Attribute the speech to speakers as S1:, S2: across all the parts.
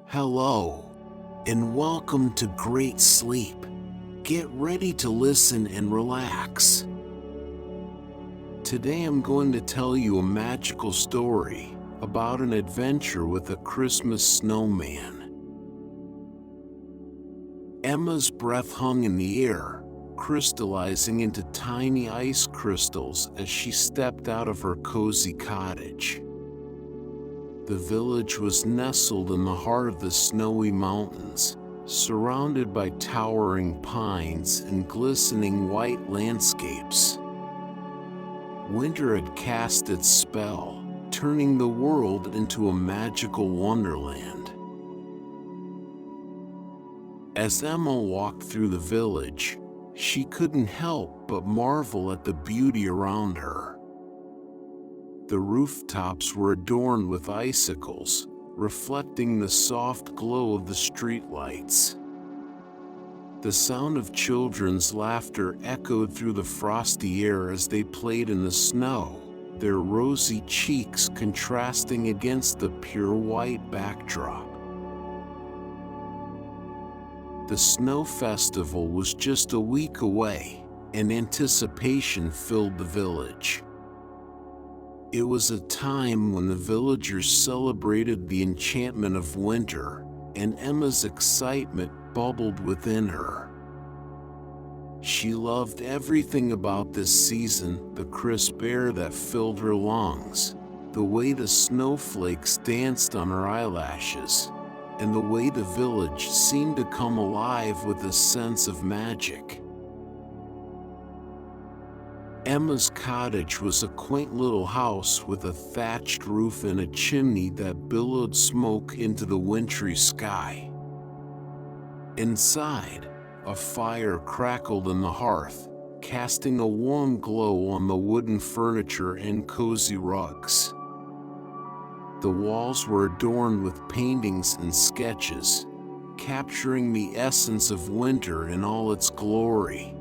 S1: Hello, and welcome to Great Sleep. Get ready to listen and relax. Today I'm going to tell you a magical story about an adventure with a Christmas snowman. Emma's breath hung in the air, crystallizing into tiny ice crystals as she stepped out of her cozy cottage. The village was nestled in the heart of the snowy mountains, surrounded by towering pines and glistening white landscapes. Winter had cast its spell, turning the world into a magical wonderland. As Emma walked through the village, she couldn't help but marvel at the beauty around her. The rooftops were adorned with icicles, reflecting the soft glow of the streetlights. The sound of children's laughter echoed through the frosty air as they played in the snow, their rosy cheeks contrasting against the pure white backdrop. The snow festival was just a week away, and anticipation filled the village. It was a time when the villagers celebrated the enchantment of winter, and Emma's excitement bubbled within her. She loved everything about this season: the crisp air that filled her lungs, the way the snowflakes danced on her eyelashes, and the way the village seemed to come alive with a sense of magic. Emma's cottage was a quaint little house with a thatched roof and a chimney that billowed smoke into the wintry sky. Inside, a fire crackled in the hearth, casting a warm glow on the wooden furniture and cozy rugs. The walls were adorned with paintings and sketches, capturing the essence of winter in all its glory.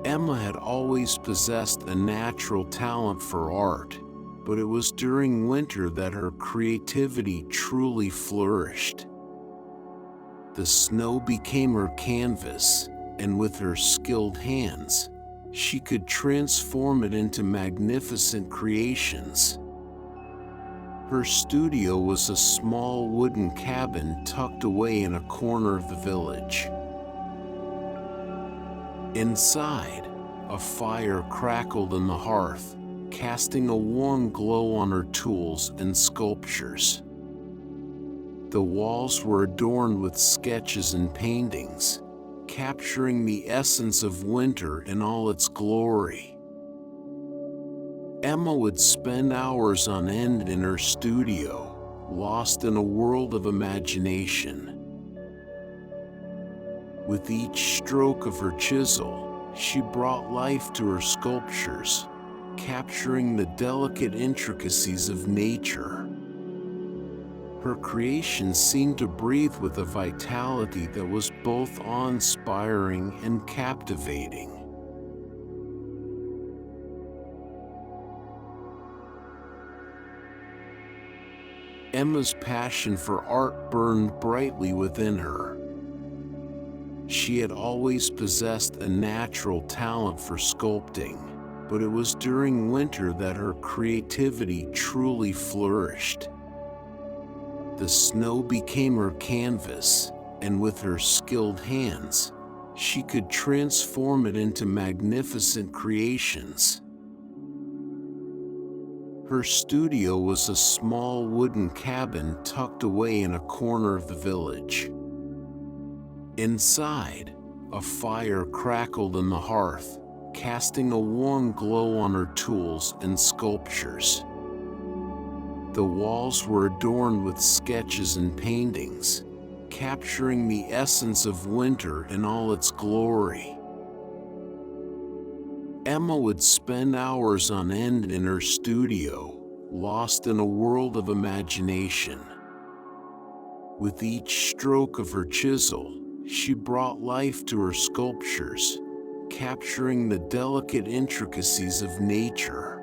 S1: Emma had always possessed a natural talent for art, but it was during winter that her creativity truly flourished. The snow became her canvas, and with her skilled hands, she could transform it into magnificent creations. Her studio was a small wooden cabin tucked away in a corner of the village. Inside, a fire crackled in the hearth, casting a warm glow on her tools and sculptures. The walls were adorned with sketches and paintings, capturing the essence of winter in all its glory. Emma would spend hours on end in her studio, lost in a world of imagination. With each stroke of her chisel, she brought life to her sculptures, capturing the delicate intricacies of nature. Her creations seemed to breathe with a vitality that was both awe-inspiring and captivating. Emma's passion for art burned brightly within her. She had always possessed a natural talent for sculpting, but it was during winter that her creativity truly flourished. The snow became her canvas, and with her skilled hands, she could transform it into magnificent creations. Her studio was a small wooden cabin tucked away in a corner of the village. Inside, a fire crackled in the hearth, casting a warm glow on her tools and sculptures. The walls were adorned with sketches and paintings, capturing the essence of winter in all its glory. Emma would spend hours on end in her studio, lost in a world of imagination. With each stroke of her chisel, she brought life to her sculptures, capturing the delicate intricacies of nature.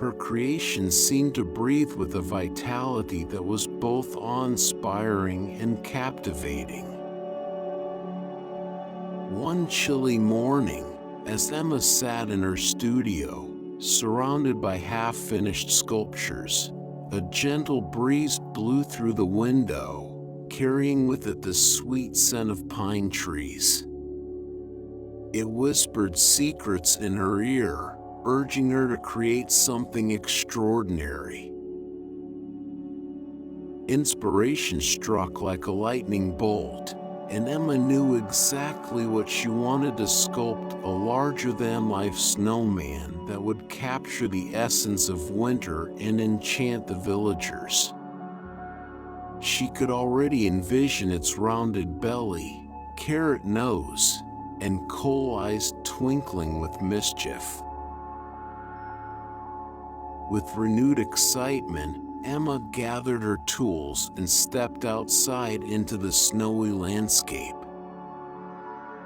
S1: Her creation seemed to breathe with a vitality that was both awe-inspiring and captivating. One chilly morning, as Emma sat in her studio, surrounded by half-finished sculptures, a gentle breeze blew through the window, carrying with it the sweet scent of pine trees. It whispered secrets in her ear, urging her to create something extraordinary. Inspiration struck like a lightning bolt, and Emma knew exactly what she wanted to sculpt: a larger-than-life snowman that would capture the essence of winter and enchant the villagers. She could already envision its rounded belly, carrot nose, and coal eyes twinkling with mischief. With renewed excitement, Emma gathered her tools and stepped outside into the snowy landscape.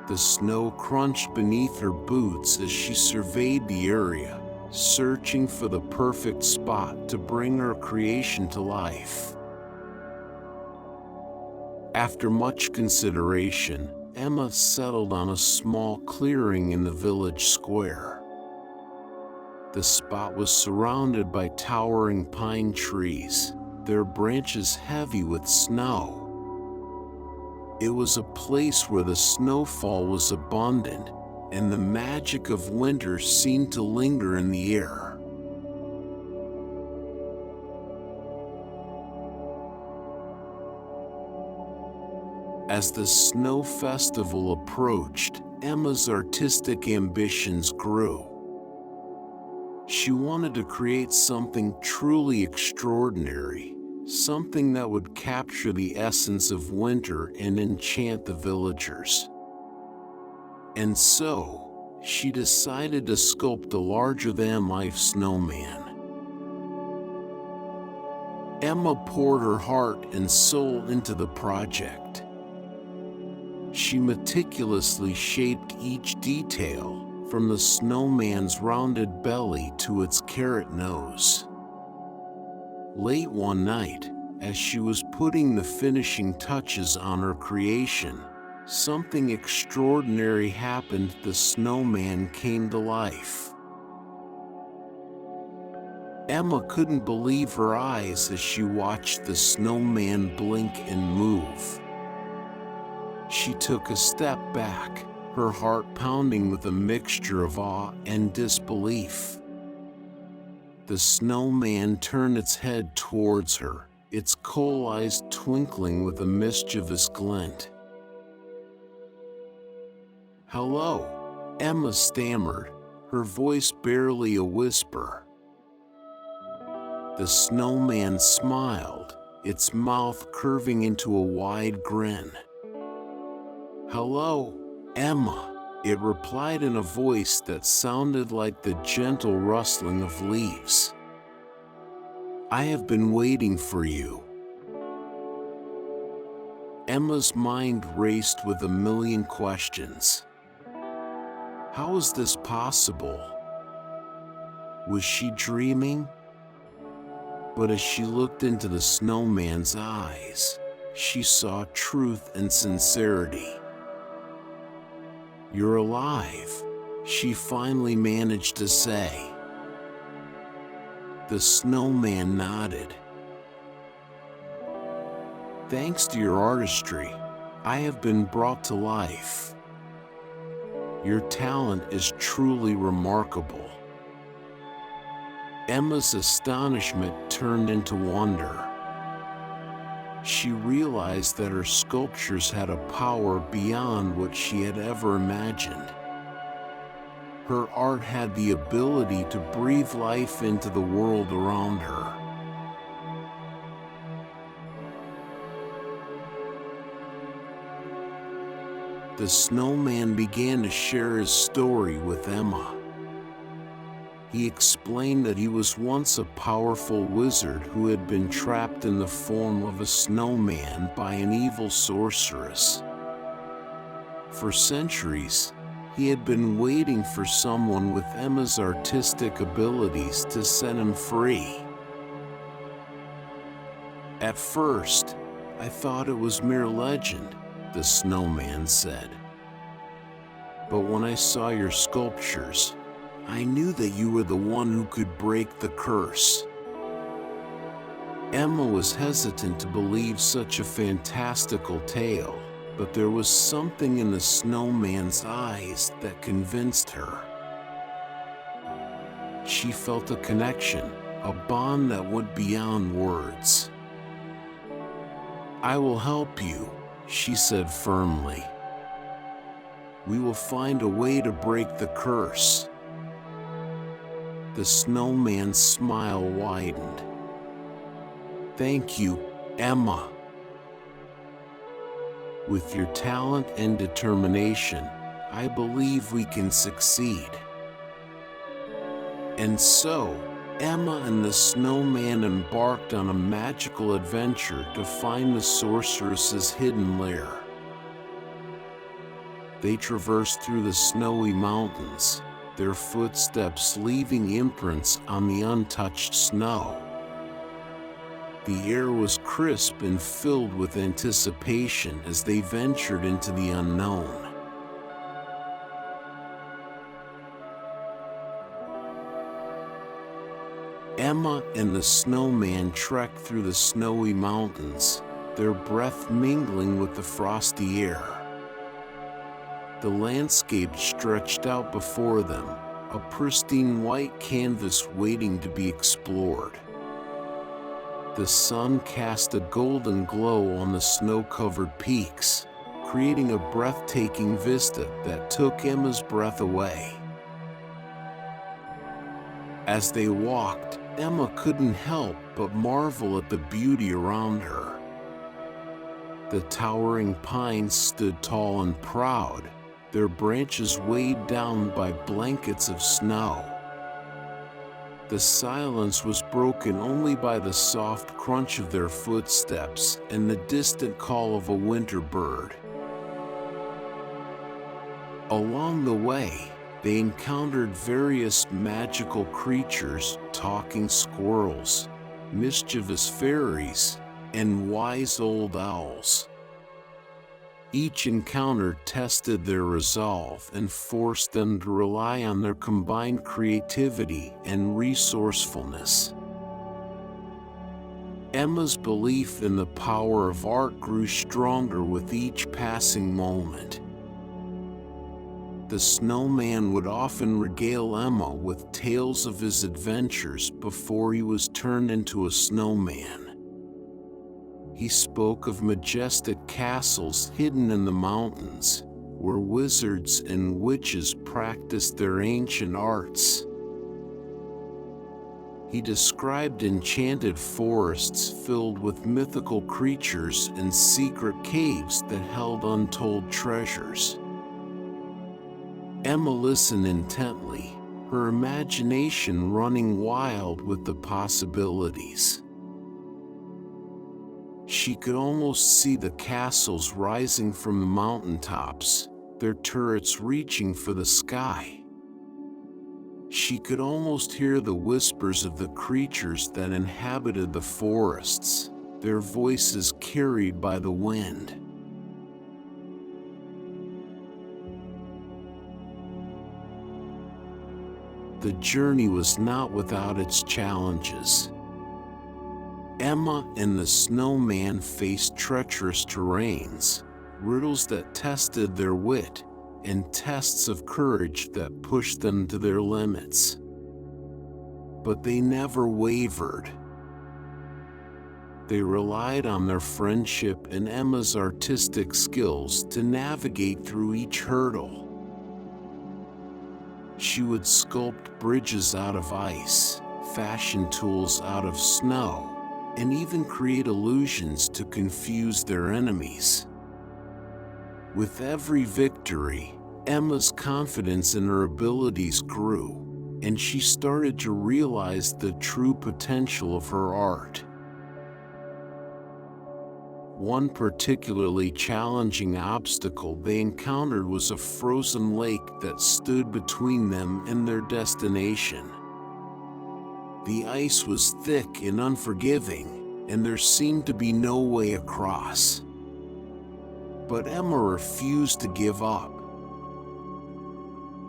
S1: The snow crunched beneath her boots as she surveyed the area, searching for the perfect spot to bring her creation to life. After much consideration, Emma settled on a small clearing in the village square. The spot was surrounded by towering pine trees, their branches heavy with snow. It was a place where the snowfall was abundant, and the magic of winter seemed to linger in the air. As the snow festival approached, Emma's artistic ambitions grew. She wanted to create something truly extraordinary, something that would capture the essence of winter and enchant the villagers. And so, she decided to sculpt a larger-than-life snowman. Emma poured her heart and soul into the project. She meticulously shaped each detail, from the snowman's rounded belly to its carrot nose. Late one night, as she was putting the finishing touches on her creation, something extraordinary happened. The snowman came to life. Emma couldn't believe her eyes as she watched the snowman blink and move. She took a step back, her heart pounding with a mixture of awe and disbelief. The snowman turned its head towards her, its coal eyes twinkling with a mischievous glint. "Hello," Emma stammered, her voice barely a whisper. The snowman smiled, its mouth curving into a wide grin. "Hello, Emma," it replied in a voice that sounded like the gentle rustling of leaves. "I have been waiting for you." Emma's mind raced with a million questions. How was this possible? Was she dreaming? But as she looked into the snowman's eyes, she saw truth and sincerity. "You're alive," she finally managed to say. The snowman nodded. "Thanks to your artistry, I have been brought to life. Your talent is truly remarkable." Emma's astonishment turned into wonder. She realized that her sculptures had a power beyond what she had ever imagined. Her art had the ability to breathe life into the world around her. The snowman began to share his story with Emma. He explained that he was once a powerful wizard who had been trapped in the form of a snowman by an evil sorceress. For centuries, He had been waiting for someone with Emma's artistic abilities to set him free. At first, I thought it was mere legend, the Snowman said. But when I saw your sculptures, I knew that you were the one who could break the curse. Emma was hesitant to believe such a fantastical tale, but there was something in the Snowman's eyes that convinced her. She felt a connection, a bond that went beyond words. I will help you, she said firmly. We will find a way to break the curse. The Snowman's smile widened. Thank you, Emma. With your talent and determination, I believe we can succeed. And so, Emma and the Snowman embarked on a magical adventure to find the sorceress's hidden lair. They traversed through the snowy mountains, their footsteps leaving imprints on the untouched snow. The air was crisp and filled with anticipation as they ventured into the unknown. Emma and the Snowman trekked through the snowy mountains, their breath mingling with the frosty air. The landscape stretched out before them, a pristine white canvas waiting to be explored. The sun cast a golden glow on the snow-covered peaks, creating a breathtaking vista that took Emma's breath away. As they walked, Emma couldn't help but marvel at the beauty around her. The towering pines stood tall and proud, their branches weighed down by blankets of snow. The silence was broken only by the soft crunch of their footsteps and the distant call of a winter bird. Along the way, they encountered various magical creatures, talking squirrels, mischievous fairies, and wise old owls. Each encounter tested their resolve and forced them to rely on their combined creativity and resourcefulness. Emma's belief in the power of art grew stronger with each passing moment. The Snowman would often regale Emma with tales of his adventures before he was turned into a snowman. He spoke of majestic castles hidden in the mountains, where wizards and witches practiced their ancient arts. He described enchanted forests filled with mythical creatures and secret caves that held untold treasures. Emma listened intently, her imagination running wild with the possibilities. She could almost see the castles rising from the mountaintops, their turrets reaching for the sky. She could almost hear the whispers of the creatures that inhabited the forests, their voices carried by the wind. The journey was not without its challenges. Emma and the Snowman faced treacherous terrains, riddles that tested their wit, and tests of courage that pushed them to their limits. But they never wavered. They relied on their friendship and Emma's artistic skills to navigate through each hurdle. She would sculpt bridges out of ice, fashion tools out of snow, and even create illusions to confuse their enemies. With every victory, Emma's confidence in her abilities grew, and she started to realize the true potential of her art. One particularly challenging obstacle they encountered was a frozen lake that stood between them and their destination. The ice was thick and unforgiving, and there seemed to be no way across. But Emma refused to give up.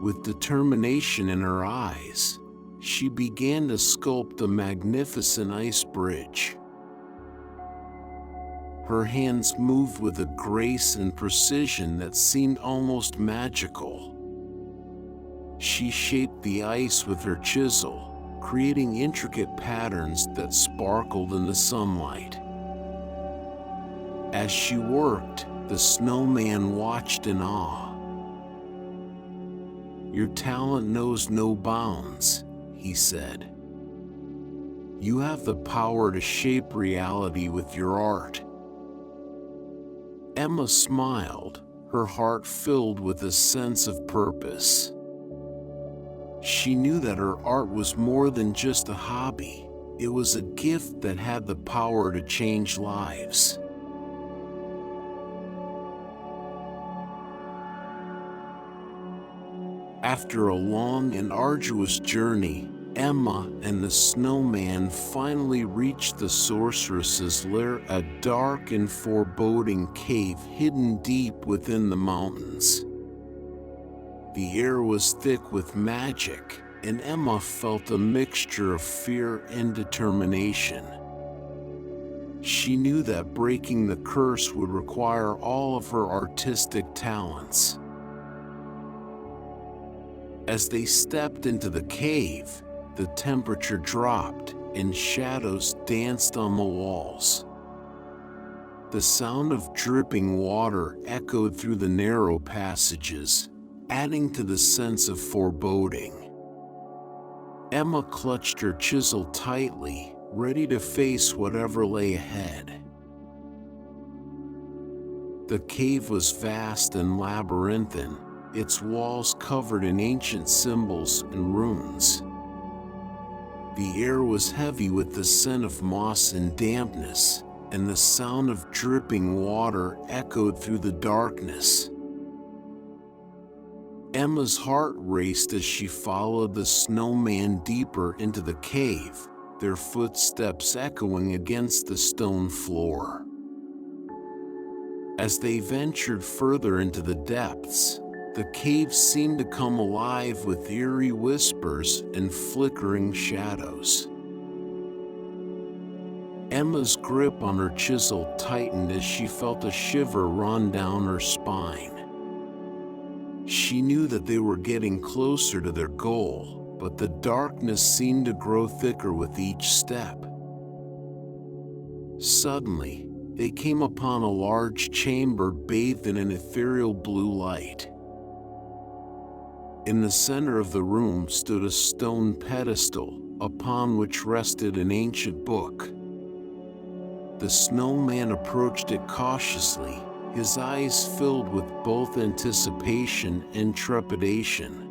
S1: With determination in her eyes, she began to sculpt a magnificent ice bridge. Her hands moved with a grace and precision that seemed almost magical. She shaped the ice with her chisel, creating intricate patterns that sparkled in the sunlight. As she worked, the snowman watched in awe. "Your talent knows no bounds," he said. "You have the power to shape reality with your art." Emma smiled, her heart filled with a sense of purpose. She knew that her art was more than just a hobby. It was a gift that had the power to change lives. After a long and arduous journey, Emma and the snowman finally reached the sorceress's lair, a dark and foreboding cave hidden deep within the mountains. The air was thick with magic, and Emma felt a mixture of fear and determination. She knew that breaking the curse would require all of her artistic talents. As they stepped into the cave, the temperature dropped and shadows danced on the walls. The sound of dripping water echoed through the narrow passages, adding to the sense of foreboding. Emma clutched her chisel tightly, ready to face whatever lay ahead. The cave was vast and labyrinthine, its walls covered in ancient symbols and runes. The air was heavy with the scent of moss and dampness, and the sound of dripping water echoed through the darkness. Emma's heart raced as she followed the snowman deeper into the cave, their footsteps echoing against the stone floor. As they ventured further into the depths, the cave seemed to come alive with eerie whispers and flickering shadows. Emma's grip on her chisel tightened as she felt a shiver run down her spine. She knew that they were getting closer to their goal, but the darkness seemed to grow thicker with each step. Suddenly, they came upon a large chamber bathed in an ethereal blue light. In the center of the room stood a stone pedestal, upon which rested an ancient book. The snowman approached it cautiously, his eyes filled with both anticipation and trepidation.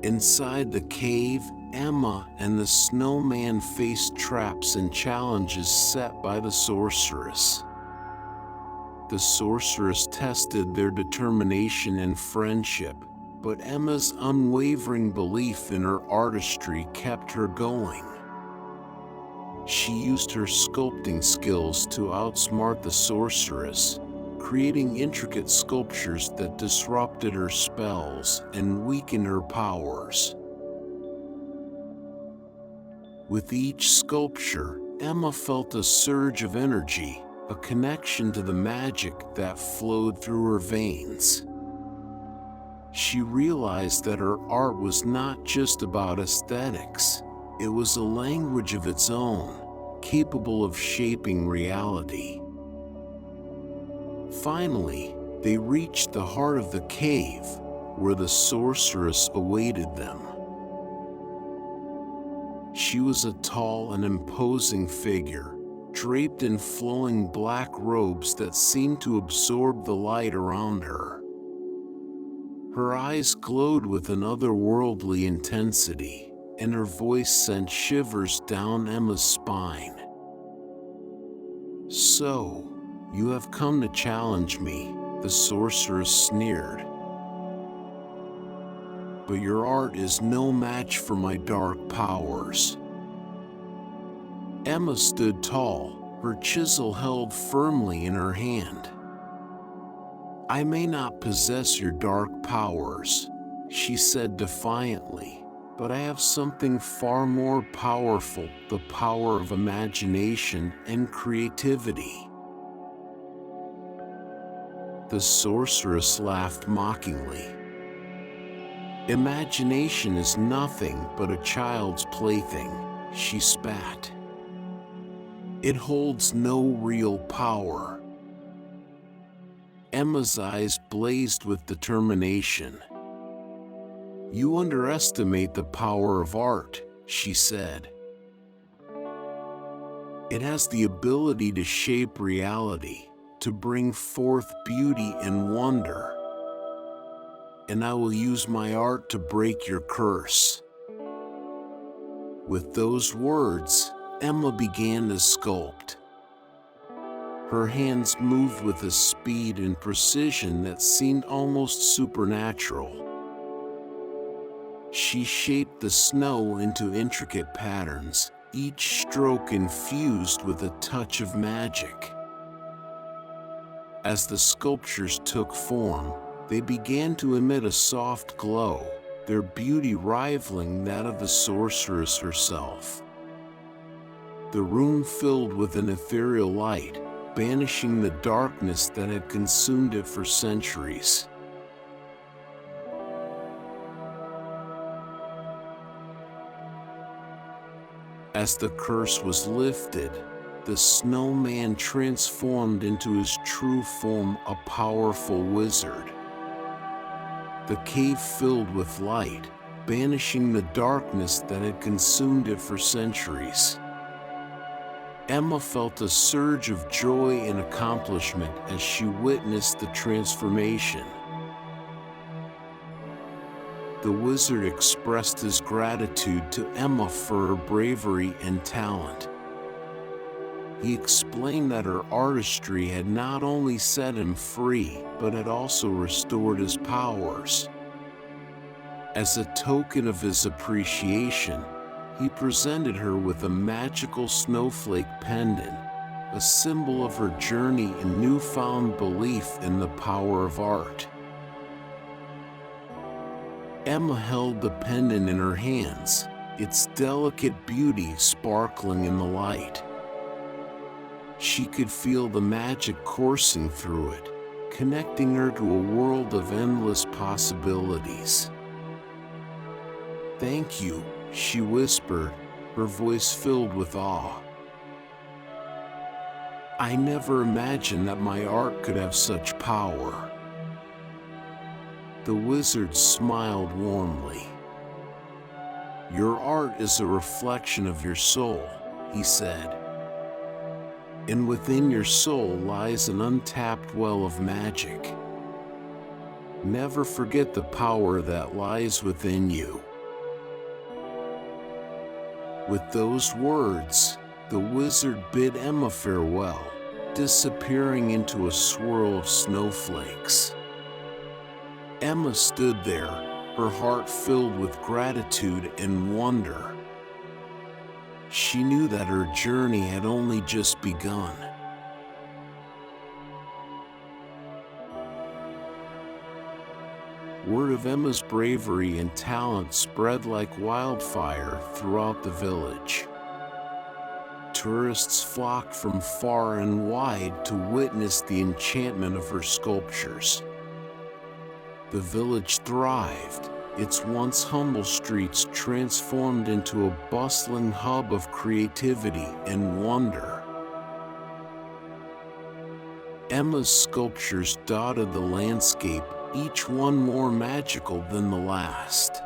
S1: Inside the cave, Emma and the snowman faced traps and challenges set by the sorceress. The sorceress tested their determination and friendship, but Emma's unwavering belief in her artistry kept her going. She used her sculpting skills to outsmart the sorceress, creating intricate sculptures that disrupted her spells and weakened her powers. With each sculpture, Emma felt a surge of energy, a connection to the magic that flowed through her veins. She realized that her art was not just about aesthetics, it was a language of its own, capable of shaping reality. Finally, they reached the heart of the cave, where the sorceress awaited them. She was a tall and imposing figure, draped in flowing black robes that seemed to absorb the light around her. Her eyes glowed with an otherworldly intensity, and her voice sent shivers down Emma's spine. "So, you have come to challenge me," the sorceress sneered. "But your art is no match for my dark powers." Emma stood tall, her chisel held firmly in her hand. "I may not possess your dark powers," she said defiantly, "but I have something far more powerful, the power of imagination and creativity." The sorceress laughed mockingly. "Imagination is nothing but a child's plaything," she spat. "It holds no real power." Emma's eyes blazed with determination. "You underestimate the power of art," she said. "It has the ability to shape reality, to bring forth beauty and wonder. And I will use my art to break your curse." With those words, Emma began to sculpt. Her hands moved with a speed and precision that seemed almost supernatural. She shaped the snow into intricate patterns, each stroke infused with a touch of magic. As the sculptures took form, they began to emit a soft glow, their beauty rivaling that of the sorceress herself. The room filled with an ethereal light, banishing the darkness that had consumed it for centuries. As the curse was lifted, the snowman transformed into his true form, a powerful wizard. The cave filled with light, banishing the darkness that had consumed it for centuries. Emma felt a surge of joy and accomplishment as she witnessed the transformation. The wizard expressed his gratitude to Emma for her bravery and talent. He explained that her artistry had not only set him free, but had also restored his powers. As a token of his appreciation, he presented her with a magical snowflake pendant, a symbol of her journey and newfound belief in the power of art. Emma held the pendant in her hands, its delicate beauty sparkling in the light. She could feel the magic coursing through it, connecting her to a world of endless possibilities. "Thank you," she whispered, her voice filled with awe. "I never imagined that my art could have such power." The wizard smiled warmly. "Your art is a reflection of your soul," he said. "And within your soul lies an untapped well of magic. Never forget the power that lies within you." With those words, the wizard bid Emma farewell, disappearing into a swirl of snowflakes. Emma stood there, her heart filled with gratitude and wonder. She knew that her journey had only just begun. Word of Emma's bravery and talent spread like wildfire throughout the village. Tourists flocked from far and wide to witness the enchantment of her sculptures. The village thrived, its once humble streets transformed into a bustling hub of creativity and wonder. Emma's sculptures dotted the landscape, each one more magical than the last.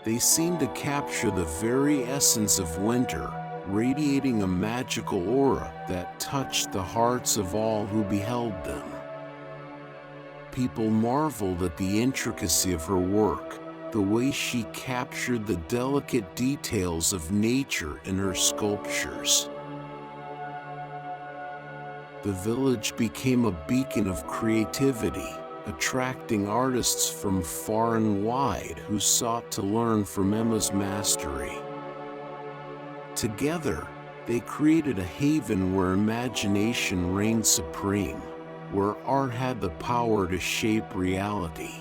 S1: They seemed to capture the very essence of winter, radiating a magical aura that touched the hearts of all who beheld them. People marveled at the intricacy of her work, the way she captured the delicate details of nature in her sculptures. The village became a beacon of creativity, attracting artists from far and wide who sought to learn from Emma's mastery. Together, they created a haven where imagination reigned supreme, where art had the power to shape reality.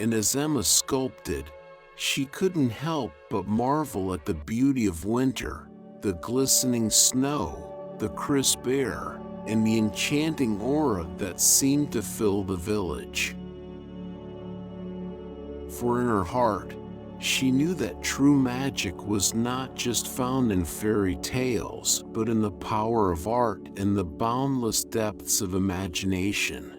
S1: And as Emma sculpted, she couldn't help but marvel at the beauty of winter, the glistening snow, the crisp air, and the enchanting aura that seemed to fill the village. For in her heart, she knew that true magic was not just found in fairy tales, but in the power of art and the boundless depths of imagination.